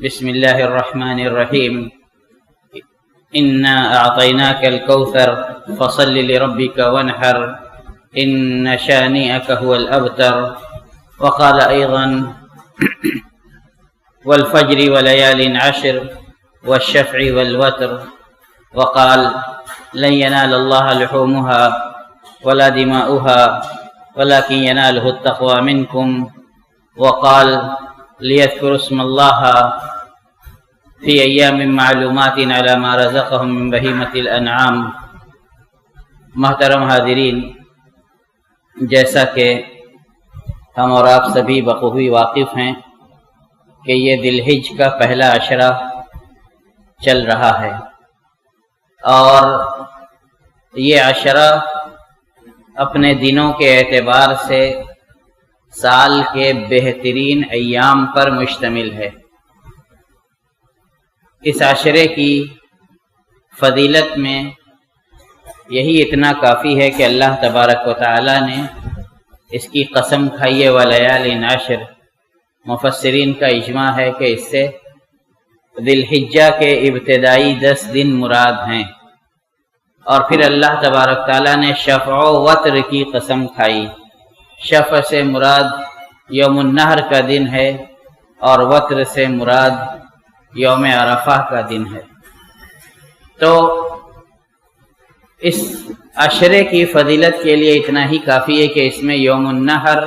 بسم اللہ الرحمن الرحیم انا اعطیناک الکوثر فصل لربک وانحر ان شانئک هو الابتر وقال ایضا والفجر وليال عشر والشفع والوتر وقال لن ينال الله لحومها ولا دماؤها ولكن يناله التقوى منكم وقال ليذكروا اسم الله في أيام معلومات على ما رزقهم من بهيمة الأنعام۔ محترم حاضرین، جیسا کہ ہم اور آپ سبھی بخوبی واقف ہیں کہ یہ ذی الحج کا پہلا عشرہ چل رہا ہے، اور یہ عشرہ اپنے دنوں کے اعتبار سے سال کے بہترین ایام پر مشتمل ہے۔ اس عشرے کی فضیلت میں یہی اتنا کافی ہے کہ اللہ تبارک و تعالی نے اس کی قسم کھائی ہے ولیال عشر۔ مفسرین کا اجماع ہے کہ اس سے ذی الحجہ کے ابتدائی 10 دن مراد ہیں، اور پھر اللہ تبارک تعالیٰ نے شفع و وتر کی قسم کھائی۔ شفع سے مراد یوم النحر کا دن ہے، اور وتر سے مراد یوم عرفہ کا دن ہے۔ تو اس عشرے کی فضیلت کے لیے اتنا ہی کافی ہے کہ اس میں یوم النحر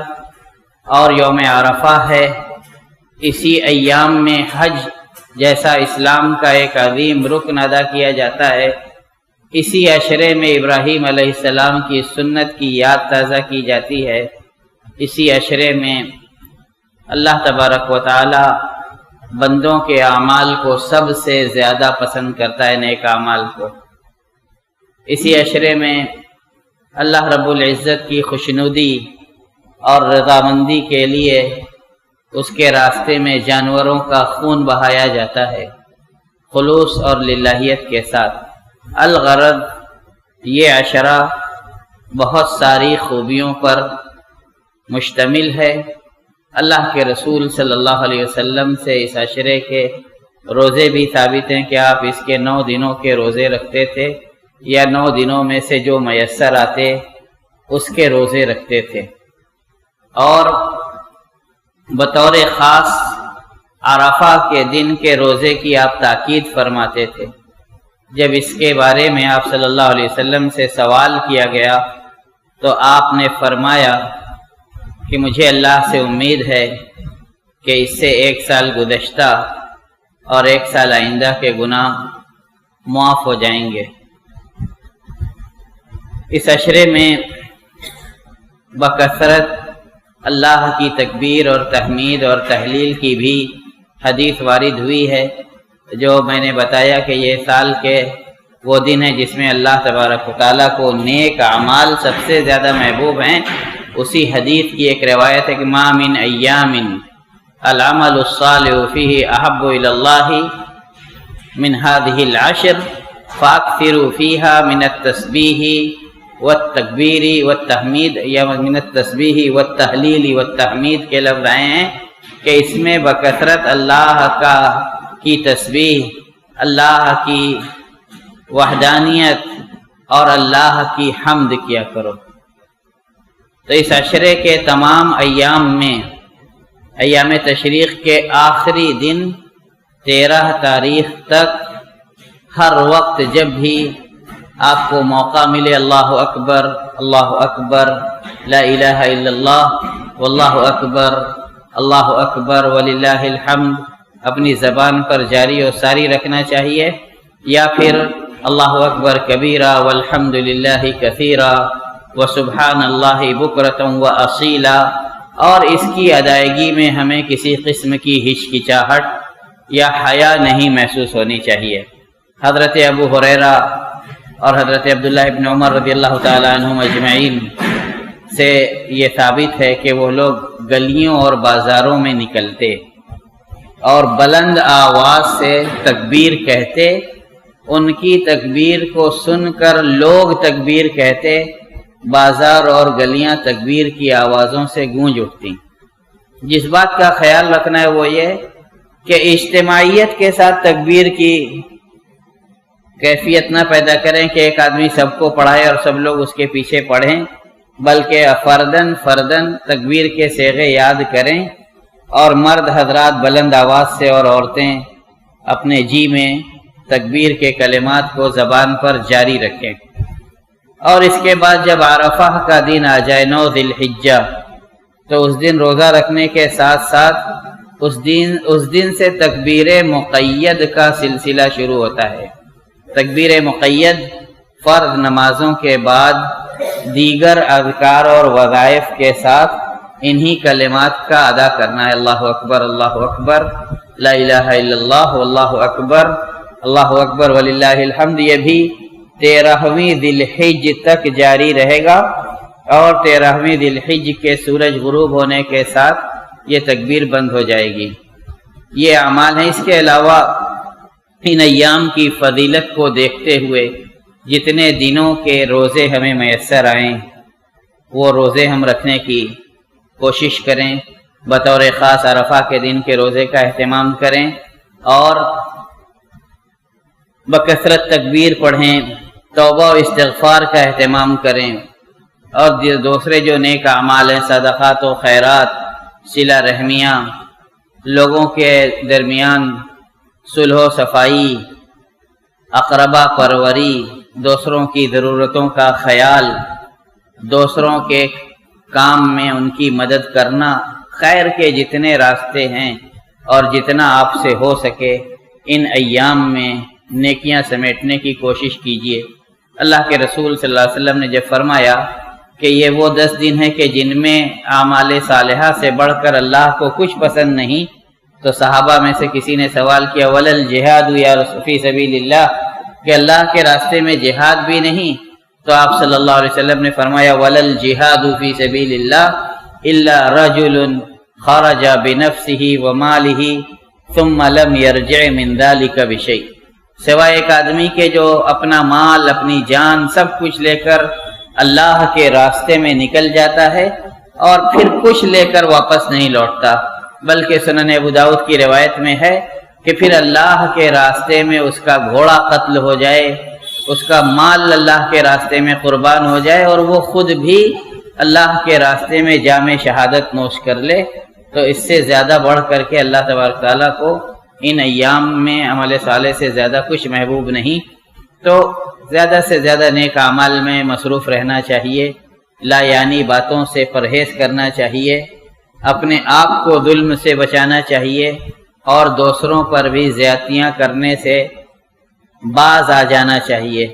اور یوم عرفہ ہے۔ اسی ایام میں حج جیسا اسلام کا ایک عظیم رکن ادا کیا جاتا ہے، اسی عشرے میں ابراہیم علیہ السلام کی سنت کی یاد تازہ کی جاتی ہے۔ اسی عشرے میں اللہ تبارک و تعالی بندوں کے اعمال کو سب سے زیادہ پسند کرتا ہے، نیک اعمال کو۔ اسی عشرے میں اللہ رب العزت کی خوشنودی اور رضامندی کے لیے اس کے راستے میں جانوروں کا خون بہایا جاتا ہے، خلوص اور للہیت کے ساتھ۔ الغرض یہ عشرہ بہت ساری خوبیوں پر مشتمل ہے۔ اللہ کے رسول صلی اللہ علیہ وسلم سے اس عشرے کے روزے بھی ثابت ہیں کہ آپ اس کے 9 دنوں کے روزے رکھتے تھے، یا 9 دنوں میں سے جو میسر آتے اس کے روزے رکھتے تھے، اور بطور خاص عرفہ کے دن کے روزے کی آپ تاکید فرماتے تھے۔ جب اس کے بارے میں آپ صلی اللہ علیہ وسلم سے سوال کیا گیا تو آپ نے فرمایا کہ مجھے اللہ سے امید ہے کہ اس سے 1 سال گزشتہ اور 1 سال آئندہ کے گناہ معاف ہو جائیں گے۔ اس عشرے میں بکثرت اللہ کی تکبیر اور تحمید اور تحلیل کی بھی حدیث وارد ہوئی ہے، جو میں نے بتایا کہ یہ سال کے وہ دن ہے جس میں اللہ تبارک و تعالیٰ کو نیک اعمال سب سے زیادہ محبوب ہیں۔ اسی حدیث کی ایک روایت ہے کہ ما من ایام العمل الصالح فیہ احب الی اللہ من هذه العشر فاکثروا فیہا من التسبیح والتکبیر والتحمید، یا من التسبیح والتحلیل والتحمید کے لفظ آئے ہیں کہ اس میں بکثرت اللہ کی تسبیح، اللہ کی وحدانیت اور اللہ کی حمد کیا کرو۔ تو اس عشرے کے تمام ایام میں ایام تشریق کے آخری دن 13 تاریخ تک ہر وقت جب بھی آپ کو موقع ملے اللہ اکبر لا الہ الا اللہ واللہ اکبر وللہ الحمد اپنی زبان پر جاری و ساری رکھنا چاہیے، یا پھر اللہ اکبر کبیرہ والحمد للہ کثیرہ وسبحان اللہ بکرۃ واصیلا۔ اور اس کی ادائیگی میں ہمیں کسی قسم کی ہچکچاہٹ یا حیا نہیں محسوس ہونی چاہیے۔ حضرت ابو ہریرہ اور حضرت عبداللہ ابن عمر رضی اللہ تعالیٰ عنہم اجمعین سے یہ ثابت ہے کہ وہ لوگ گلیوں اور بازاروں میں نکلتے اور بلند آواز سے تکبیر کہتے، ان کی تکبیر کو سن کر لوگ تکبیر کہتے، بازار اور گلیاں تکبیر کی آوازوں سے گونج اٹھتی۔ جس بات کا خیال رکھنا ہے وہ یہ کہ اجتماعیت کے ساتھ تکبیر کی کیفیت نہ پیدا کریں کہ ایک آدمی سب کو پڑھائے اور سب لوگ اس کے پیچھے پڑھیں، بلکہ فردن تکبیر کے صیغے یاد کریں، اور مرد حضرات بلند آواز سے اور عورتیں اپنے جی میں تکبیر کے کلمات کو زبان پر جاری رکھیں۔ اور اس کے بعد جب عرفہ کا دن آ جائے 9 ذی الحجہ، تو اس دن روزہ رکھنے کے ساتھ ساتھ اس دن سے تکبیر مقید کا سلسلہ شروع ہوتا ہے۔ تکبیر مقید فرض نمازوں کے بعد دیگر اذکار اور وظائف کے ساتھ انہی کلمات کا ادا کرنا ہے۔ اللہ اکبر لا الہ الا اللہ اللہ اکبر وللہ الحمد۔ یہ بھی 13ویں ذی الحجہ تک جاری رہے گا، اور 13ویں ذی الحجہ کے سورج غروب ہونے کے ساتھ یہ تکبیر بند ہو جائے گی۔ یہ اعمال ہیں۔ اس کے علاوہ ان ایام کی فضیلت کو دیکھتے ہوئے جتنے دنوں کے روزے ہمیں میسر آئیں وہ روزے ہم رکھنے کی کوشش کریں۔ بطور خاص عرفہ کے دن کے روزے کا اہتمام کریں، اور بکثرت تکبیر پڑھیں، توبہ و استغفار کا اہتمام کریں، اور دوسرے جو نیک اعمال ہیں، صدقات و خیرات، صلہ رحمیاں، لوگوں کے درمیان صلح و صفائی، اقربا پروری، دوسروں کی ضرورتوں کا خیال، دوسروں کے کام میں ان کی مدد کرنا، خیر کے جتنے راستے ہیں اور جتنا آپ سے ہو سکے ان ایام میں نیکیاں سمیٹنے کی کوشش کیجیے۔ اللہ کے رسول صلی اللہ علیہ وسلم نے جب فرمایا کہ یہ وہ 10 دن ہیں کہ جن میں اعمال صالحہ سے بڑھ کر اللہ کو کچھ پسند نہیں، تو صحابہ میں سے کسی نے سوال کیا ولل جہاد یا فی سبیل اللہ، کہ اللہ کے راستے میں جہاد بھی نہیں؟ تو آپ صلی اللہ علیہ وسلم نے فرمایا ولل جہاد فی سبیل اللہ الا رجل خرج بنفسه وماله ثم لم يرجع من ذلك بشيء، سوائے ایک آدمی کے جو اپنا مال، اپنی جان، سب کچھ لے کر اللہ کے راستے میں نکل جاتا ہے اور پھر کچھ لے کر واپس نہیں لوٹتا، بلکہ سنن ابو داؤد کی روایت میں ہے کہ پھر اللہ کے راستے میں اس کا گھوڑا قتل ہو جائے، اس کا مال اللہ کے راستے میں قربان ہو جائے، اور وہ خود بھی اللہ کے راستے میں جام شہادت نوش کر لے، تو اس سے زیادہ بڑھ کر کے اللہ تبارک تعالیٰ کو ان ایام میں عمل صالح سے زیادہ کچھ محبوب نہیں۔ تو زیادہ سے زیادہ نیک اعمال میں مصروف رہنا چاہیے، لا یعنی باتوں سے پرہیز کرنا چاہیے، اپنے آپ کو ظلم سے بچانا چاہیے، اور دوسروں پر بھی زیادتیاں کرنے سے باز آ جانا چاہیے۔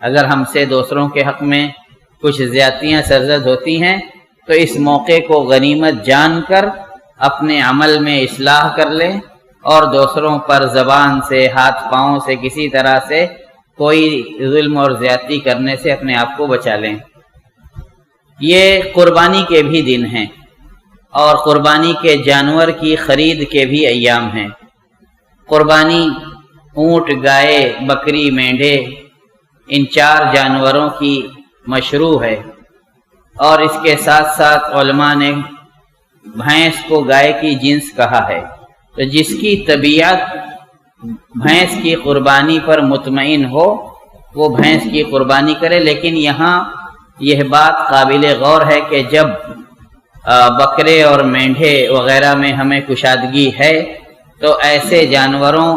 اگر ہم سے دوسروں کے حق میں کچھ زیادتیاں سرزد ہوتی ہیں تو اس موقع کو غنیمت جان کر اپنے عمل میں اصلاح کر لیں، اور دوسروں پر زبان سے، ہاتھ پاؤں سے، کسی طرح سے کوئی ظلم اور زیادتی کرنے سے اپنے آپ کو بچا لیں۔ یہ قربانی کے بھی دن ہیں، اور قربانی کے جانور کی خرید کے بھی ایام ہیں۔ قربانی اونٹ، گائے، بکری، مینڈھے، ان 4 جانوروں کی مشروع ہے، اور اس کے ساتھ ساتھ علماء نے بھینس کو گائے کی جنس کہا ہے۔ تو جس کی طبیعت بھینس کی قربانی پر مطمئن ہو وہ بھینس کی قربانی کرے، لیکن یہاں یہ بات قابل غور ہے کہ جب بکرے اور مینڈھے وغیرہ میں ہمیں کشادگی ہے تو ایسے جانوروں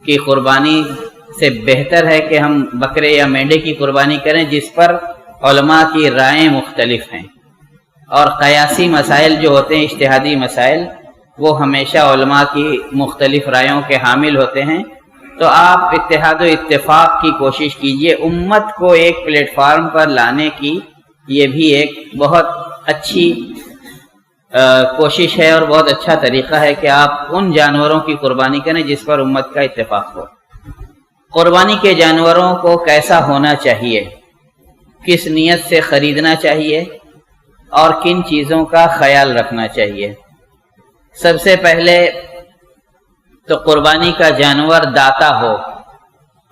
کی قربانی سے بہتر ہے کہ ہم بکرے یا مینڈھے کی قربانی کریں، جس پر علماء کی رائیں مختلف ہیں، اور قیاسی مسائل جو ہوتے ہیں، اجتہادی مسائل، وہ ہمیشہ علماء کی مختلف رائوں کے حامل ہوتے ہیں۔ تو آپ اتحاد و اتفاق کی کوشش کیجئے، امت کو ایک پلیٹ فارم پر لانے کی یہ بھی ایک بہت اچھی کوشش ہے اور بہت اچھا طریقہ ہے کہ آپ ان جانوروں کی قربانی کریں جس پر امت کا اتفاق ہو۔ قربانی کے جانوروں کو کیسا ہونا چاہیے، کس نیت سے خریدنا چاہیے، اور کن چیزوں کا خیال رکھنا چاہیے۔ سب سے پہلے تو قربانی کا جانور داتا ہو۔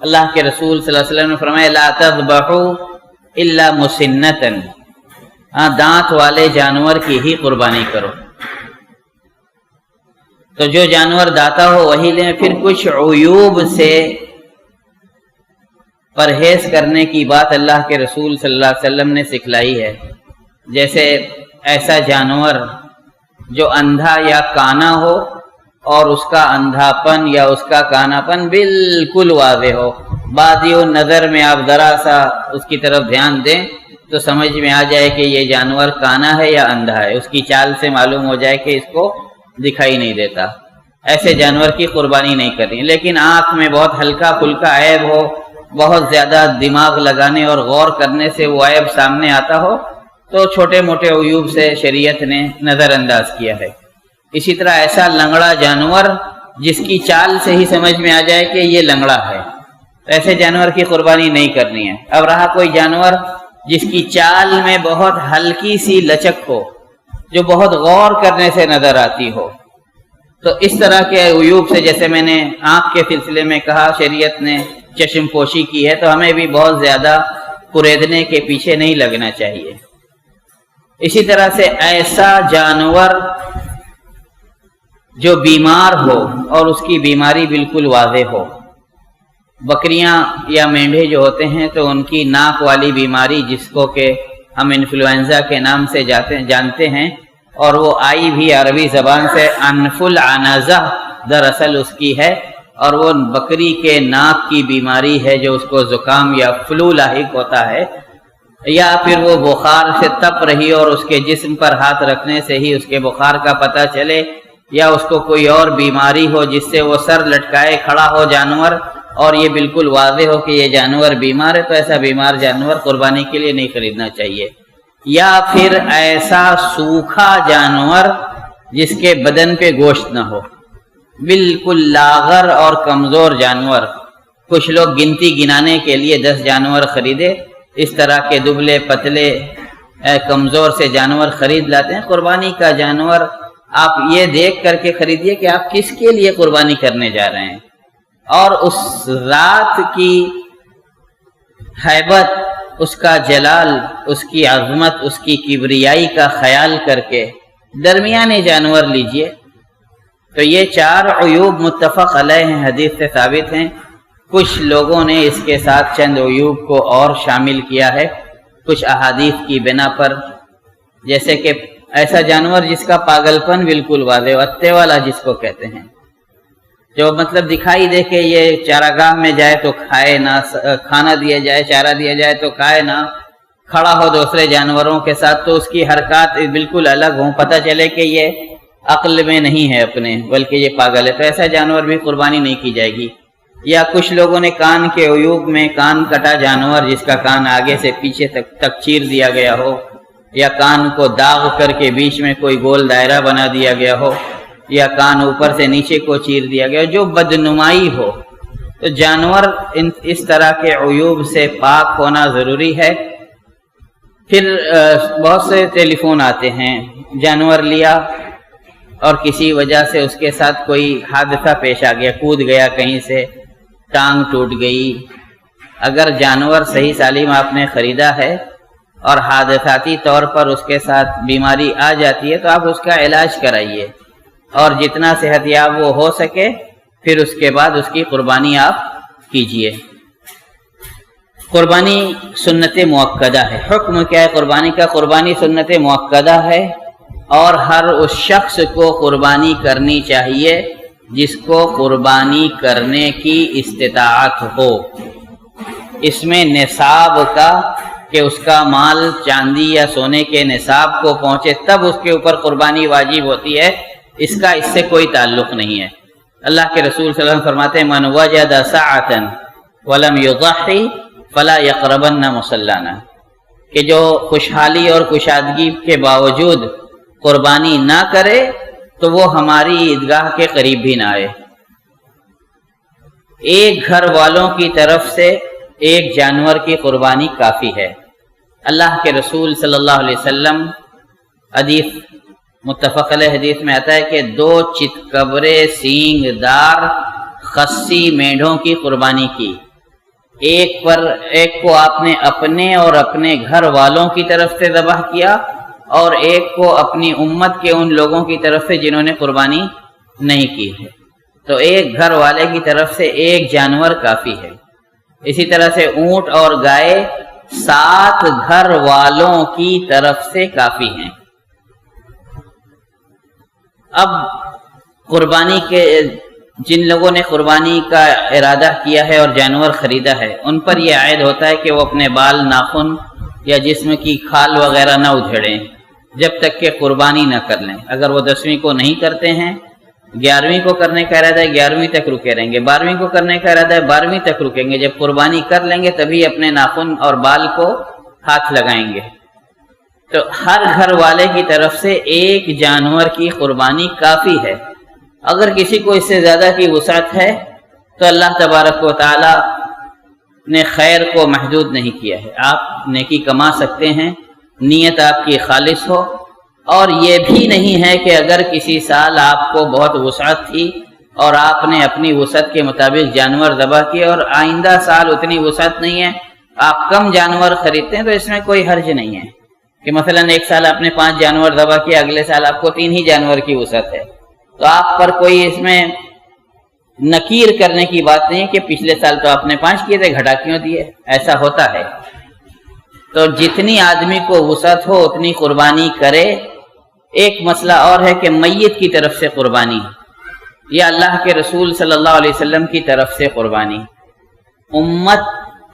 اللہ کے رسول صلی اللہ علیہ وسلم نے فرمایا لا تذبحوا الا مسنۃ، دانت والے جانور کی ہی قربانی کرو۔ تو جو جانور داتا ہو وہی لیں۔ پھر کچھ عیوب سے پرہیز کرنے کی بات اللہ کے رسول صلی اللہ علیہ وسلم نے سکھلائی ہے، جیسے ایسا جانور جو اندھا یا کانا ہو اور اس کا اندھاپن یا اس کا کاناپن بالکل واضح ہو، بادی و نظر میں آپ ذرا سا اس کی طرف دھیان دیں تو سمجھ میں آ جائے کہ یہ جانور کانا ہے یا اندھا ہے، اس کی چال سے معلوم ہو جائے کہ اس کو دکھائی نہیں دیتا۔ ایسے جانور کی قربانی نہیں کرنی۔ لیکن آنکھ میں بہت ہلکا پھلکا عیب ہو، بہت زیادہ دماغ لگانے اور غور کرنے سے وہ عیب سامنے آتا ہو تو چھوٹے موٹے عیوب سے شریعت نے نظر انداز کیا ہے۔ اسی طرح ایسا لنگڑا جانور جس کی چال سے ہی سمجھ میں آ جائے کہ یہ لنگڑا ہے، ایسے جانور کی قربانی نہیں کرنی ہے۔ اب رہا کوئی جانور جس کی چال میں بہت ہلکی سی لچک ہو، جو بہت غور کرنے سے نظر آتی ہو، تو اس طرح کے عیوب سے، جیسے میں نے آنکھ کے سلسلے میں کہا شریعت نے چشم پوشی کی ہے، تو ہمیں بھی بہت زیادہ قریدنے کے پیچھے نہیں لگنا چاہیے۔ اسی طرح سے ایسا جانور جو بیمار ہو اور اس کی بیماری بالکل واضح ہو، بکریاں یا مینڈھے جو ہوتے ہیں تو ان کی ناک والی بیماری جس کو کہ ہم انفلوئنزا کے نام سے جانتے ہیں، اور وہ آئی بھی عربی زبان سے انف العنزہ دراصل اس کی ہے، اور وہ بکری کے ناک کی بیماری ہے جو اس کو زکام یا فلو لاحق ہوتا ہے، یا پھر وہ بخار سے تپ رہی اور اس کے جسم پر ہاتھ رکھنے سے ہی اس کے بخار کا پتہ چلے، یا اس کو کوئی اور بیماری ہو جس سے وہ سر لٹکائے کھڑا ہو جانور اور یہ بالکل واضح ہو کہ یہ جانور بیمار ہے، تو ایسا بیمار جانور قربانی کے لیے نہیں خریدنا چاہیے۔ یا پھر ایسا سوکھا جانور جس کے بدن پہ گوشت نہ ہو، بالکل لاغر اور کمزور جانور۔ کچھ لوگ گنتی گنانے کے لیے 10 جانور خریدے، اس طرح کے دبلے پتلے کمزور سے جانور خرید لاتے ہیں۔ قربانی کا جانور آپ یہ دیکھ کر کے خریدیے کہ آپ کس کے لیے قربانی کرنے جا رہے ہیں، اور اس ذات کی ہیبت، اس کا جلال، اس کی عظمت، اس کی کبریائی کا خیال کر کے درمیانے جانور لیجئے۔ تو یہ 4 عیوب متفق علیہ ہیں، حدیث سے ثابت ہیں۔ کچھ لوگوں نے اس کے ساتھ چند عیوب کو اور شامل کیا ہے کچھ احادیث کی بنا پر، جیسے کہ ایسا جانور جس کا پاگلپن بالکل واضح ہو، اتے والا جس کو کہتے ہیں، جو مطلب دکھائی دے کہ یہ چراگاہ میں جائے تو کھائے نہ، کھانا دیا جائے، چارہ دیا جائے تو کھائے نہ، کھڑا ہو دوسرے جانوروں کے ساتھ تو اس کی حرکات بالکل الگ ہوں، پتہ چلے کہ یہ عقل میں نہیں ہے اپنے بلکہ یہ پاگل ہے، تو ایسا جانور بھی قربانی نہیں کی جائے گی۔ یا کچھ لوگوں نے کان کے عیوب میں کان کٹا جانور جس کا کان آگے سے پیچھے تک چیر دیا گیا ہو، یا کان کو داغ کر کے بیچ میں کوئی گول دائرہ بنا دیا گیا ہو، یا کان اوپر سے نیچے کو چیر دیا گیا ہو، جو بدنمائی ہو، تو جانور اس طرح کے عیوب سے پاک ہونا ضروری ہے۔ پھر بہت سے ٹیلی فون آتے ہیں، جانور لیا اور کسی وجہ سے اس کے ساتھ کوئی حادثہ پیش آ گیا، کود گیا کہیں سے، ٹانگ ٹوٹ گئی۔ اگر جانور صحیح سالم آپ نے خریدا ہے اور حادثاتی طور پر اس کے ساتھ بیماری آ جاتی ہے تو آپ اس کا علاج کرائیے، اور جتنا صحت یاب وہ ہو سکے پھر اس کے بعد اس کی قربانی آپ کیجئے۔ قربانی سنت مؤکدہ ہے۔ حکم کیا ہے قربانی کا؟ قربانی سنت مؤکدہ ہے، اور ہر اس شخص کو قربانی کرنی چاہیے جس کو قربانی کرنے کی استطاعت ہو۔ اس میں نصاب کا، کہ اس کا مال چاندی یا سونے کے نصاب کو پہنچے تب اس کے اوپر قربانی واجب ہوتی ہے، اس کا اس سے کوئی تعلق نہیں ہے۔ اللہ کے رسول صلی اللہ علیہ وسلم فرماتے ہیں من وجد سعۃ ولم یضحی فلا یقربن مصلانا، کہ جو خوشحالی اور کشادگی کے باوجود قربانی نہ کرے تو وہ ہماری عیدگاہ کے قریب بھی نہ آئے۔ ایک گھر والوں کی طرف سے ایک جانور کی قربانی کافی ہے۔ اللہ کے رسول صلی اللہ علیہ وسلم، حدیث متفق علیہ حدیث میں آتا ہے کہ 2 چتکبرے سینگ دار خصی مینڈھوں کی قربانی کی، ایک کو آپ نے اپنے اور اپنے گھر والوں کی طرف سے ذبح کیا، اور ایک کو اپنی امت کے ان لوگوں کی طرف سے جنہوں نے قربانی نہیں کی ہے، تو ایک گھر والے کی طرف سے ایک جانور کافی ہے۔ اسی طرح سے اونٹ اور گائے 7 گھر والوں کی طرف سے کافی ہیں۔ اب قربانی کے جن لوگوں نے قربانی کا ارادہ کیا ہے اور جانور خریدا ہے، ان پر یہ عائد ہوتا ہے کہ وہ اپنے بال، ناخن یا جسم کی کھال وغیرہ نہ ادھیڑیں جب تک کہ قربانی نہ کر لیں۔ اگر وہ 10ویں کو نہیں کرتے ہیں، 11ویں کو کرنے کا ارادہ ہے 11ویں تک رکے رہیں گے، 12ویں کو کرنے کا ارادہ ہے 12ویں تک رکیں گے، جب قربانی کر لیں گے تبھی اپنے ناخن اور بال کو ہاتھ لگائیں گے۔ تو ہر گھر والے کی طرف سے ایک جانور کی قربانی کافی ہے۔ اگر کسی کو اس سے زیادہ کی وسعت ہے تو اللہ تبارک و تعالی نے خیر کو محدود نہیں کیا ہے، آپ نیکی کما سکتے ہیں، نیت آپ کی خالص ہو۔ اور یہ بھی نہیں ہے کہ اگر کسی سال آپ کو بہت وسعت تھی اور آپ نے اپنی وسعت کے مطابق جانور ذبح کیے اور آئندہ سال اتنی وسعت نہیں ہے، آپ کم جانور خریدتے ہیں، تو اس میں کوئی حرج نہیں ہے کہ مثلا ایک سال آپ نے 5 جانور ذبح کیا، اگلے سال آپ کو 3 ہی جانور کی وسعت ہے، تو آپ پر کوئی اس میں نکیر کرنے کی بات نہیں ہے کہ پچھلے سال تو آپ نے 5 کیے تھے، گھٹا کیوں دیے؟ ایسا ہوتا ہے۔ تو جتنی آدمی کو وسعت ہو اتنی قربانی کرے۔ ایک مسئلہ اور ہے کہ میت کی طرف سے قربانی یا اللہ کے رسول صلی اللہ علیہ وسلم کی طرف سے قربانی، امت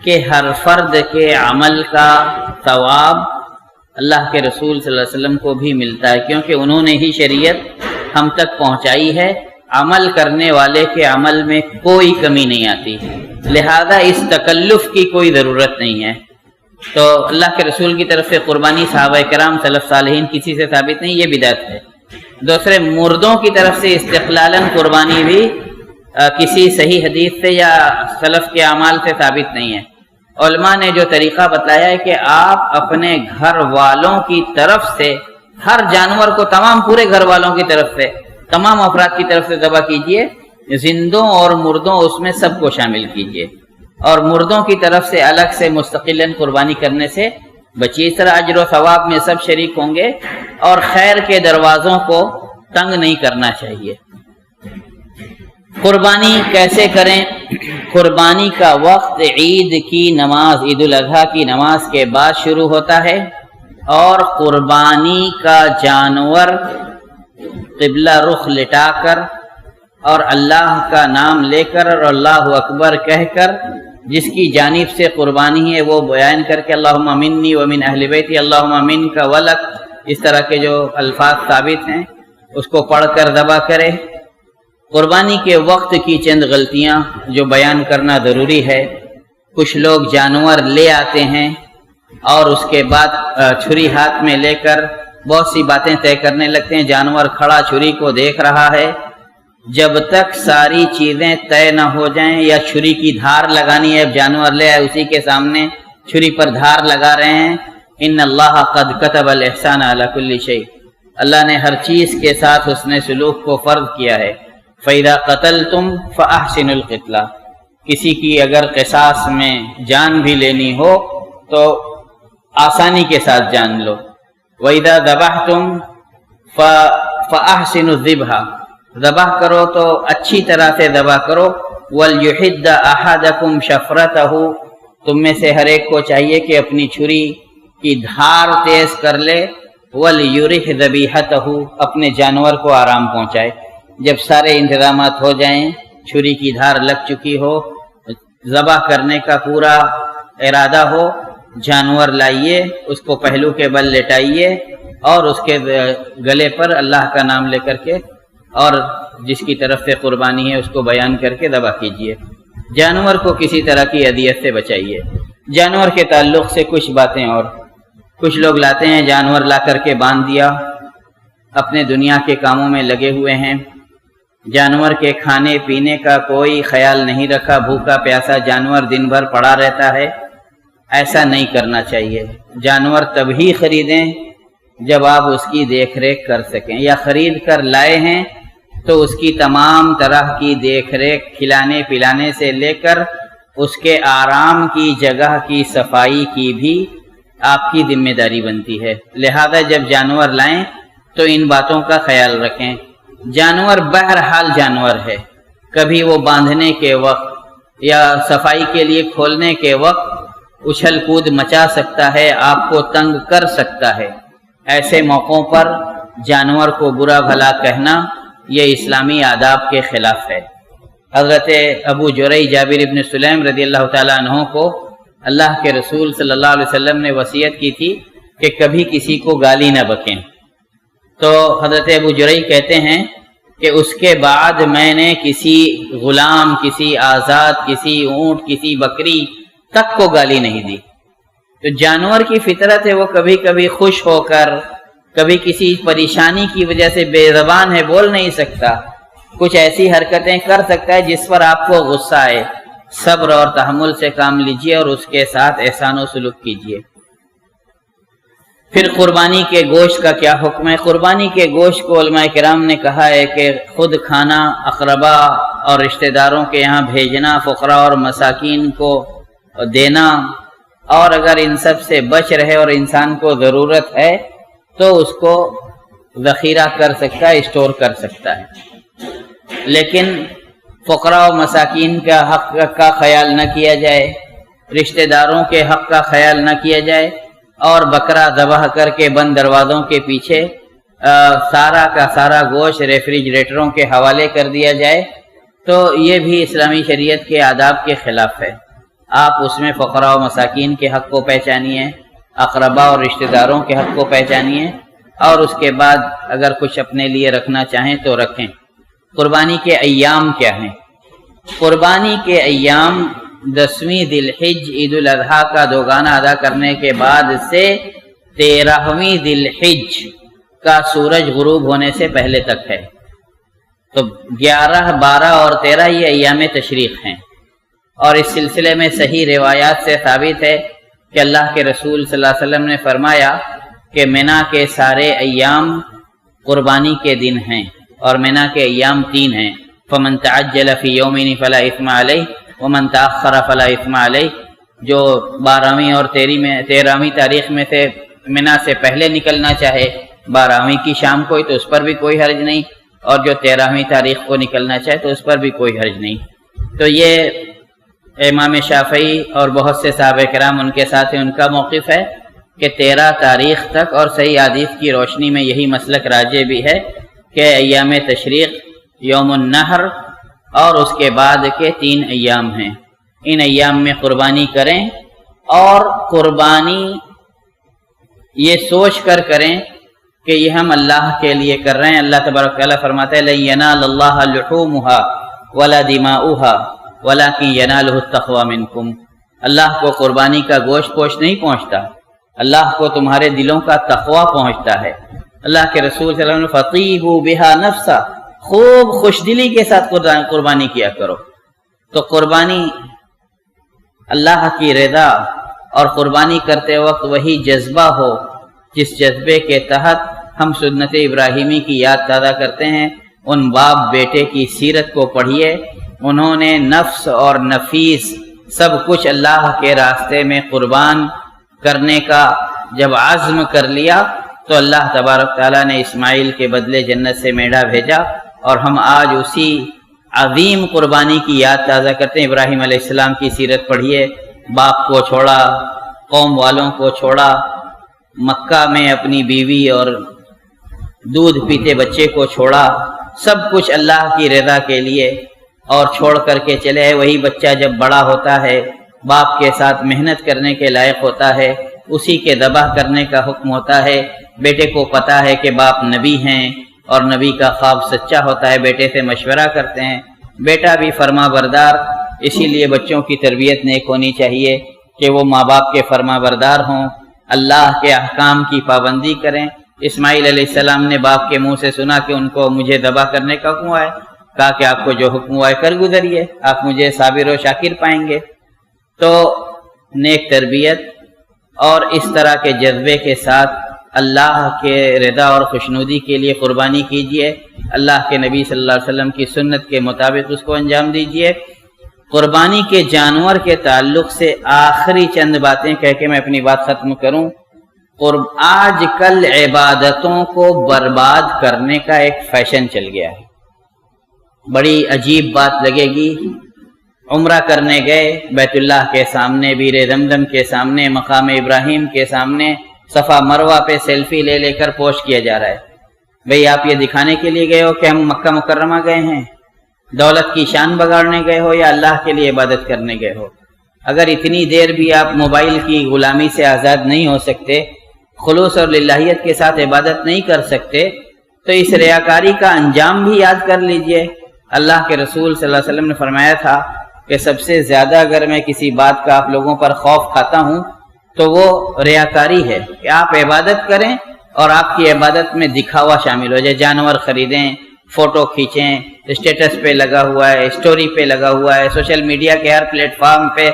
کے ہر فرد کے عمل کا ثواب اللہ کے رسول صلی اللہ علیہ وسلم کو بھی ملتا ہے، کیونکہ انہوں نے ہی شریعت ہم تک پہنچائی ہے۔ عمل کرنے والے کے عمل میں کوئی کمی نہیں آتی، لہذا اس تکلف کی کوئی ضرورت نہیں ہے۔ تو اللہ کے رسول کی طرف سے قربانی صحابہ کرام، سلف صالحین کسی سے ثابت نہیں، یہ بدعت ہے۔ دوسرے مردوں کی طرف سے استقلالاً قربانی بھی کسی صحیح حدیث سے یا سلف کے اعمال سے ثابت نہیں ہے۔ علماء نے جو طریقہ بتایا ہے کہ آپ اپنے گھر والوں کی طرف سے ہر جانور کو، تمام پورے گھر والوں کی طرف سے، تمام افراد کی طرف سے ذبح کیجئے، زندوں اور مردوں اس میں سب کو شامل کیجئے، اور مردوں کی طرف سے الگ سے مستقلاً قربانی کرنے سے بچیے۔ اس طرح اجر و ثواب میں سب شریک ہوں گے اور خیر کے دروازوں کو تنگ نہیں کرنا چاہیے۔ قربانی کیسے کریں؟ قربانی کا وقت عید کی نماز، عید الاضحیٰ کی نماز کے بعد شروع ہوتا ہے، اور قربانی کا جانور قبلہ رخ لٹا کر اور اللہ کا نام لے کر اور اللہ اکبر کہہ کر جس کی جانب سے قربانی ہے وہ بیان کر کے اللہم منی ومن اہل بیتی اللہم منک ولک، اس طرح کے جو الفاظ ثابت ہیں اس کو پڑھ کر ذبح کرے۔ قربانی کے وقت کی چند غلطیاں جو بیان کرنا ضروری ہے۔ کچھ لوگ جانور لے آتے ہیں اور اس کے بعد چھری ہاتھ میں لے کر بہت سی باتیں طے کرنے لگتے ہیں۔ جانور کھڑا چھری کو دیکھ رہا ہے، جب تک ساری چیزیں طے نہ ہو جائیں یا چھری کی دھار لگانی ہے، جانور لے آئے اسی کے سامنے چھری پر دھار لگا رہے ہیں۔ ان اللہ قد کتب الاحسان علی کل شیء، اللہ نے ہر چیز کے ساتھ حسن سلوک کو فرض کیا ہے۔ فَإِذَا قَتَلْتُمْ فَأَحْسِنُوا الْقِتْلَةَ، کسی کی اگر قصاص میں جان بھی لینی ہو تو آسانی کے ساتھ جان لو۔ وَإِذَا ذَبَحْتُمْ فَأَحْسِنُوا الذِّبْحَ، ذبح کرو تو اچھی طرح سے ذبح کرو۔ وَلْيُحِدَّ أَحَدَكُمْ شَفْرَتَهُ، تم میں سے ہر ایک کو چاہیے کہ اپنی چھری کی دھار تیز کر لے۔ وَلْيُرِحْ ذَبِيحَتَهُ، اپنے جانور کو آرام پہنچائے۔ جب سارے انتظامات ہو جائیں، چھری کی دھار لگ چکی ہو، ذبح کرنے کا پورا ارادہ ہو، جانور لائیے، اس کو پہلو کے بل لٹائیے اور اس کے گلے پر اللہ کا نام لے کر کے اور جس کی طرف سے قربانی ہے اس کو بیان کر کے ذبح کیجیے۔ جانور کو کسی طرح کی اذیت سے بچائیے۔ جانور کے تعلق سے کچھ باتیں اور، کچھ لوگ لاتے ہیں جانور لا کر کے باندھ دیا، اپنے دنیا کے کاموں میں لگے ہوئے ہیں، جانور کے کھانے پینے کا کوئی خیال نہیں رکھا، بھوکا پیاسا جانور دن بھر پڑا رہتا ہے۔ ایسا نہیں کرنا چاہیے۔ جانور تبھی خریدیں جب آپ اس کی دیکھ ریکھ کر سکیں، یا خرید کر لائے ہیں تو اس کی تمام طرح کی دیکھ ریکھ، کھلانے پلانے سے لے کر اس کے آرام کی جگہ کی صفائی کی بھی آپ کی ذمہ داری بنتی ہے۔ لہذا جب جانور لائیں تو ان باتوں کا خیال رکھیں۔ جانور بہرحال جانور ہے، کبھی وہ باندھنے کے وقت یا صفائی کے لیے کھولنے کے وقت اچھل کود مچا سکتا ہے، آپ کو تنگ کر سکتا ہے۔ ایسے موقعوں پر جانور کو برا بھلا کہنا یہ اسلامی آداب کے خلاف ہے۔ حضرت ابو جریح جابر ابن سلیم رضی اللہ تعالیٰ عنہ کو اللہ کے رسول صلی اللہ علیہ وسلم نے وصیت کی تھی کہ کبھی کسی کو گالی نہ بکیں، تو حضرت ابو جریح کہتے ہیں کہ اس کے بعد میں نے کسی غلام، کسی آزاد، کسی اونٹ، کسی بکری تک کو گالی نہیں دی۔ تو جانور کی فطرت ہے، وہ کبھی کبھی خوش ہو کر، کبھی کسی پریشانی کی وجہ سے بے زبان ہے، بول نہیں سکتا، کچھ ایسی حرکتیں کر سکتا ہے جس پر آپ کو غصہ آئے۔ صبر اور تحمل سے کام لیجئے اور اس کے ساتھ احسان و سلوک کیجئے۔ پھر قربانی کے گوشت کا کیا حکم ہے؟ قربانی کے گوشت کو علماء کرام نے کہا ہے کہ خود کھانا، اقربا اور رشتہ داروں کے یہاں بھیجنا، فقراء اور مساکین کو دینا، اور اگر ان سب سے بچ رہے اور انسان کو ضرورت ہے تو اس کو ذخیرہ کر سکتا ہے، اسٹور کر سکتا ہے۔ لیکن فقراء و مساکین کا حق کا خیال نہ کیا جائے، رشتہ داروں کے حق کا خیال نہ کیا جائے، اور بکرا ذبح کر کے بند دروازوں کے پیچھے سارا کا سارا گوشت ریفریجریٹروں کے حوالے کر دیا جائے، تو یہ بھی اسلامی شریعت کے آداب کے خلاف ہے۔ آپ اس میں فقراء و مساکین کے حق کو پہچانیے، اقربا اور رشتہ داروں کے حق کو پہچانیے، اور اس کے بعد اگر کچھ اپنے لیے رکھنا چاہیں تو رکھیں۔ قربانی کے ایام کیا ہیں؟ قربانی کے ایام 10ویں ذی الحج عید الاضحیٰ کا دوگانہ ادا کرنے کے بعد سے 13ویں ذی الحج کا سورج غروب ہونے سے پہلے تک ہے۔ تو 11، 12 اور 13 یہ ایام تشریق ہیں، اور اس سلسلے میں صحیح روایات سے ثابت ہے کہ اللہ کے رسول صلی اللہ علیہ وسلم نے فرمایا کہ منا کے سارے ایام قربانی کے دن ہیں، اور منا کے ایام 3 ہیں، فمن تعجل فی یومین فلا اثم علیہ ومن تأخر فلا اثم علیہ۔ جو 12ویں اور 13ویں تاریخ میں سے منا سے پہلے نکلنا چاہے 12ویں کی شام کو تو اس پر بھی کوئی حرج نہیں، اور جو 13ویں تاریخ کو نکلنا چاہے تو اس پر بھی کوئی حرج نہیں۔ تو یہ امام شافعی اور بہت سے صحابہ کرام ان کے ساتھ ان کا موقف ہے کہ 13 تاریخ تک، اور صحیح حدیث کی روشنی میں یہی مسلک راجح بھی ہے کہ ایام تشریق، یوم النحر اور اس کے بعد کے 3 ایام ہیں، ان ایام میں قربانی کریں، اور قربانی یہ سوچ کر کریں کہ یہ ہم اللہ کے لیے کر رہے ہیں۔ اللہ تبارک و تعالیٰ فرماتا ہے لَن يَنَالَ اللَّهَ لُحُومُهَا وَلَا دِمَاؤُهَا وَلَكِنْ يَنَالُهُ التَّقْوَىٰ مِنْكُمْ۔ اللہ کو قربانی کا گوشت نہیں پہنچتا، اللہ کو تمہارے دلوں کا تقویٰ پہنچتا ہے۔ اللہ کے رسول صلی اللہ علیہ وسلم فَطِيبُوا بِهَا نَفْسًا، خوب خوش دلی کے ساتھ قربانی کیا کرو۔ تو قربانی اللہ کی رضا، اور قربانی کرتے وقت وہی جذبہ ہو جس جذبے کے تحت ہم سنت ابراہیمی کی یاد تازہ کرتے ہیں۔ ان باپ بیٹے کی سیرت کو پڑھیے، انہوں نے نفس اور نفیس سب کچھ اللہ کے راستے میں قربان کرنے کا جب عزم کر لیا تو اللہ تبارک تعالیٰ نے اسماعیل کے بدلے جنت سے میڑھا بھیجا، اور ہم آج اسی عظیم قربانی کی یاد تازہ کرتے ہیں۔ ابراہیم علیہ السلام کی سیرت پڑھیے، باپ کو چھوڑا، قوم والوں کو چھوڑا، مکہ میں اپنی بیوی اور دودھ پیتے بچے کو چھوڑا، سب کچھ اللہ کی رضا کے لیے، اور چھوڑ کر کے چلے۔ وہی بچہ جب بڑا ہوتا ہے، باپ کے ساتھ محنت کرنے کے لائق ہوتا ہے، اسی کے ذبح کرنے کا حکم ہوتا ہے۔ بیٹے کو پتا ہے کہ باپ نبی ہیں اور نبی کا خواب سچا ہوتا ہے، بیٹے سے مشورہ کرتے ہیں، بیٹا بھی فرما بردار۔ اسی لیے بچوں کی تربیت نیک ہونی چاہیے کہ وہ ماں باپ کے فرما بردار ہوں، اللہ کے احکام کی پابندی کریں۔ اسماعیل علیہ السلام نے باپ کے منہ سے سنا کہ ان کو مجھے ذبح کرنے کا حکم ہے، کہا کہ آپ کو جو حکم ہوا ہے کر گزریے، آپ مجھے صابر و شاکر پائیں گے۔ تو نیک تربیت اور اس طرح کے جذبے کے ساتھ اللہ کے رضا اور خوشنودی کے لیے قربانی کیجیے، اللہ کے نبی صلی اللہ علیہ وسلم کی سنت کے مطابق اس کو انجام دیجیے۔ قربانی کے جانور کے تعلق سے آخری چند باتیں کہہ کے میں اپنی بات ختم کروں۔ آج کل عبادتوں کو برباد کرنے کا ایک فیشن چل گیا ہے۔ بڑی عجیب بات لگے گی، عمرہ کرنے گئے، بیت اللہ کے سامنے، بیر زمزم کے سامنے، مقام ابراہیم کے سامنے صفا مروہ پہ سیلفی لے لے کر پوسٹ کیا جا رہا ہے۔ بھئی آپ یہ دکھانے کے لیے گئے ہو کہ ہم مکہ مکرمہ گئے ہیں؟ دولت کی شان بگاڑنے گئے ہو یا اللہ کے لیے عبادت کرنے گئے ہو؟ اگر اتنی دیر بھی آپ موبائل کی غلامی سے آزاد نہیں ہو سکتے، خلوص اور للہیت کے ساتھ عبادت نہیں کر سکتے، تو اس ریاکاری کا انجام بھی یاد کر لیجئے۔ اللہ کے رسول صلی اللہ علیہ وسلم نے فرمایا تھا کہ سب سے زیادہ اگر میں کسی بات کا آپ لوگوں پر خوف کھاتا ہوں تو وہ ریاکاری ہے، کہ آپ عبادت کریں اور آپ کی عبادت میں دکھاوا شامل ہو جائے، جانور خریدیں، فوٹو کھینچیں، اسٹیٹس پہ لگا ہوا ہے، اسٹوری پہ لگا ہوا ہے، سوشل میڈیا کے ہر پلیٹ فارم پہ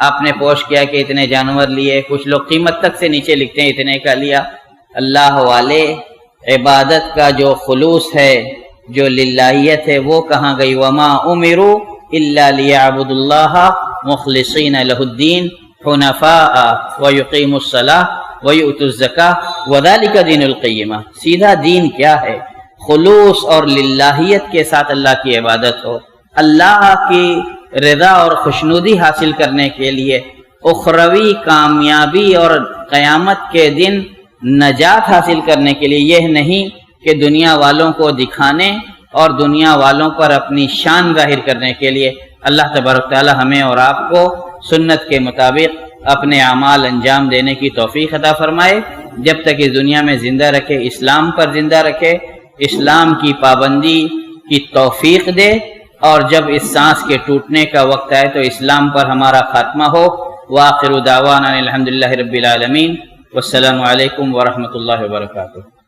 آپ نے پوسٹ کیا کہ اتنے جانور لیے، کچھ لوگ قیمت تک سے نیچے لکھتے ہیں اتنے کا لیا۔ اللہ والے، عبادت کا جو خلوص ہے، جو للہیت ہے، وہ کہاں گئی؟ وما امروا الا لیعبدوا اللہ مخلصین لہ الدین حنفاء ویقیموا الصلاۃ ویؤتوا الزکاۃ وذلک دین القیمہ۔ سیدھا دین کیا ہے؟ خلوص اور للہیت کے ساتھ اللہ کی عبادت ہو، اللہ کی رضا اور خوشنودی حاصل کرنے کے لیے، اخروی کامیابی اور قیامت کے دن نجات حاصل کرنے کے لیے، یہ نہیں کہ دنیا والوں کو دکھانے اور دنیا والوں پر اپنی شان ظاہر کرنے کے لیے۔ اللہ تبارک تعالی ہمیں اور آپ کو سنت کے مطابق اپنے اعمال انجام دینے کی توفیق عطا فرمائے، جب تک اس دنیا میں زندہ رکھے، اسلام پر زندہ رکھے، اسلام کی پابندی کی توفیق دے، اور جب اس سانس کے ٹوٹنے کا وقت آئے تو اسلام پر ہمارا خاتمہ ہو۔ وآخر دعوانا الحمدللہ رب العالمین، والسلام علیکم ورحمۃ اللہ وبرکاتہ۔